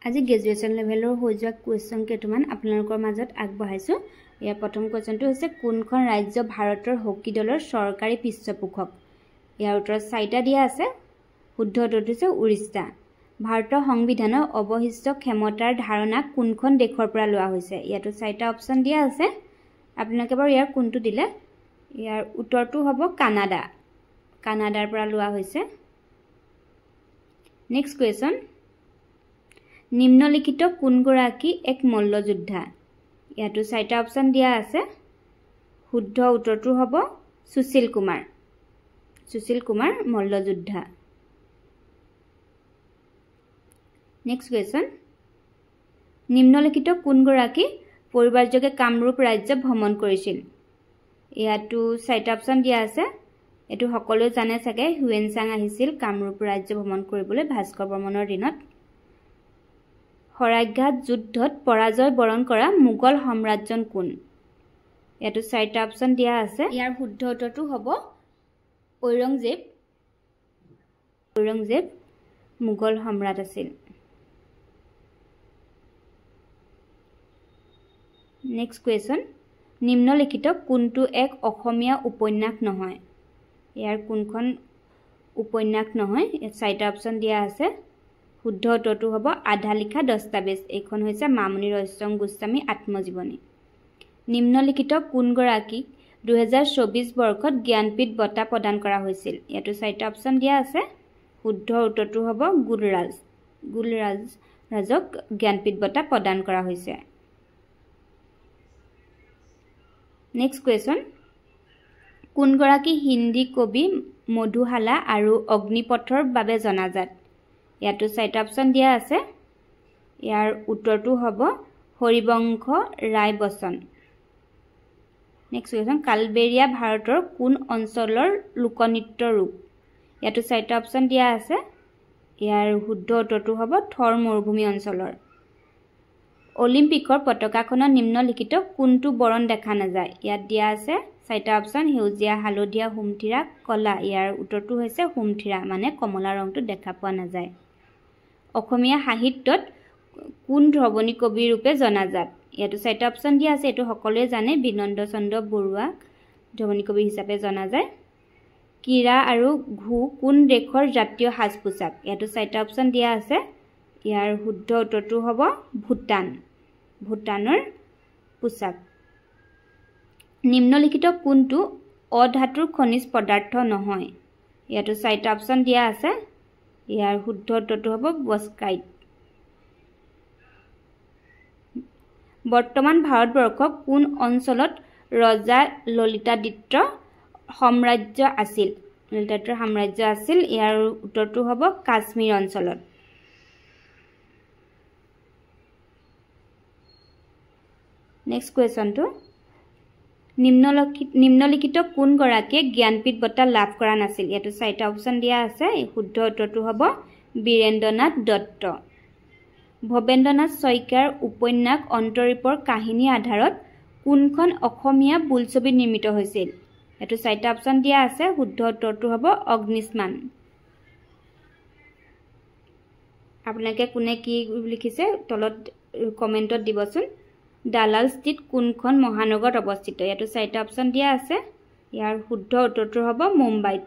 আজি গ্ৰেজুৱেচন লেভেলৰ হৈ যোৱা কুৱেশ্যন কেইটামান আপোনালোকৰ মাজত আগবঢ়াইছোঁ। ইয়াৰ প্ৰথম কুৱেশ্যনটো হৈছে কোনখন ৰাজ্য ভাৰতৰ হকী দলৰ চৰকাৰী পৃষ্ঠপোষক? ইয়াৰ উত্তৰত 4টা দিয়া আছে। শুদ্ধ উত্তৰটো হৈছে উৰিষ্যা। ভাৰতৰ সংবিধানৰ অৱশিষ্ট ক্ষমতাৰ ধাৰণা কোনখন দেশৰ পৰা লোৱা হৈছে? ইয়াতো 4টা অপশ্যন দিয়া আছে। আপোনালোকে বাৰু ইয়াৰ কোনটো দিলে? ইয়াৰ উত্তৰটো হ'ব কানাডা। কানাডাৰ পৰা লোৱা হৈছে। নেক্সট কুৱেশ্যন, নিম্নলিখিত কোনগৰাকী এক মল্লযোদ্ধা? ইয়াতো 4টা অপশ্যন দিয়া আছে। শুদ্ধ উত্তৰটো হ'ব সুশীল কুমাৰ। সুশীল কুমাৰ মল্লযোদ্ধা। নেক্সট কুৱেশ্যন, নিম্নলিখিত কোনগৰাকী পৰিবাৰযোগে কামৰূপ ৰাজ্য ভ্ৰমণ কৰিছিল? ইয়াতো 4টা অপশ্যন দিয়া আছে। এইটো সকলোৱে জানে চাগে, হুৱেন চাং আহিছিল কামৰূপ ৰাজ্য ভ্ৰমণ কৰিবলৈ ভাস্কৰ বৰ্মনৰ দিনত। শৰাইঘাট যুদ্ধত পৰাজয় বৰণ কৰা মোগল সম্ৰাটজন কোন? ইয়াতো 4টা অপশ্যন দিয়া আছে। ইয়াৰ শুদ্ধ উত্তৰটো হ'ব ঔৰংজেব। ঔৰংজেব মোগল সম্ৰাট আছিল। নেক্সট কুৱেশ্যন, নিম্নলিখিত কোনটো এক অসমীয়া উপন্যাস নহয়? ইয়াৰ কোনখন উপন্যাস নহয়? ইয়াত 4টা অপশ্যন দিয়া আছে। শুদ্ধ উত্তৰটো হ'ব আধা লিখা দস্তাবেজ। এইখন হৈছে মামণি ৰয়ছম গোস্বামী আত্মজীৱনী। নিম্নলিখিত কোনগৰাকীক 2024 বৰ্ষত জ্ঞানপীঠ বঁটা প্ৰদান কৰা হৈছিল? ইয়াতো 4টা অপশ্যন দিয়া আছে। শুদ্ধ উত্তৰটো হ'ব গুলৰাজ। গুলৰাজক জ্ঞানপীঠ বঁটা প্ৰদান কৰা হৈছে। নেক্সট কুৱেশ্যন, কোনগৰাকী হিন্দী কবি মধুশালা আৰু অগ্নিপথৰ বাবে জনাজাত? ইয়াতো 4টা অপশ্যন দিয়া আছে। ইয়াৰ উত্তৰটো হ'ব হৰিবংশ ৰায় বচ্চন। নেক্সট কুৱেশ্যন, কালবেৰিয়া ভাৰতৰ কোন অঞ্চলৰ লোকনৃত্য ৰূপ? ইয়াতো 4টা অপশ্যন দিয়া আছে। ইয়াৰ শুদ্ধ উত্তৰটো হ'ব থৰ মৰুভূমি অঞ্চলৰ। অলিম্পিকৰ পতাকাখনত নিম্নলিখিত কোনটো বৰণ দেখা নাযায়? ইয়াত দিয়া আছে 4টা অপশ্যন, সেউজীয়া, হালধীয়া, সুমথিৰা, কলা। ইয়াৰ উত্তৰটো হৈছে সুমথিৰা, মানে কমলা ৰংটো দেখা পোৱা নাযায়। অসমীয়া সাহিত্যত কোন ধ্ৰৱনী কবি ৰূপে জনাজাত? ইয়াতো 4টা অপশ্যন দিয়া আছে। এইটো সকলোৱে জানে, বিনন্দ চন্দ্ৰ বৰুৱাক ধ্ৰৱনী কবি হিচাপে জনা যায়। কিৰা আৰু ঘু কোন দেশৰ জাতীয় সাজ পোছাক? ইয়াতো 4টা অপশ্যন দিয়া আছে। ইয়াৰ শুদ্ধ উত্তৰটো হ'ব ভূটান। ভূটানৰ পোছাক। নিম্নলিখিত কোনটো অধাতুৰ খনিজ পদাৰ্থ নহয়? ইয়াতো 4টা অপশ্যন দিয়া আছে। ইয়াৰ শুদ্ধ উত্তৰটো হ'ব বক্সাইট। বৰ্তমান ভাৰতবৰ্ষৰ কোন অঞ্চলত ৰজা ললিতাদিত্য সাম্ৰাজ্য আছিল? ললিতাদিত্যৰ সাম্ৰাজ্য আছিল। ইয়াৰ উত্তৰটো হ'ব কাশ্মীৰ অঞ্চলত। নেক্সট কুৱেশ্যনটো, নিম্নলিখিত কোনগৰাকীয়ে জ্ঞানপীঠ বঁটা লাভ কৰা নাছিল? ইয়াতো 4টা অপশ্যন দিয়া আছে। শুদ্ধ উত্তৰটো হ'ব বীৰেন্দ্ৰনাথ দত্ত। ভৱেন্দ্ৰনাথ শইকীয়াৰ উপন্যাস অন্তৰীপৰ কাহিনীৰ আধাৰত কোনখন অসমীয়া বোলছবি নিৰ্মিত হৈছিল? ইয়াতো 4টা অপশ্যন দিয়া আছে। শুদ্ধ উত্তৰটো হ'ব অগ্নিস্মান। আপোনালোকে কোনে কি লিখিছে তলত কমেণ্টত দিবচোন। দালাল ষ্ট্ৰীট কোনখন মহানগৰত অৱস্থিত? ইয়াতো 4টা অপশ্যন দিয়া আছে। ইয়াৰ শুদ্ধ উত্তৰটো হ'ব মুম্বাইত।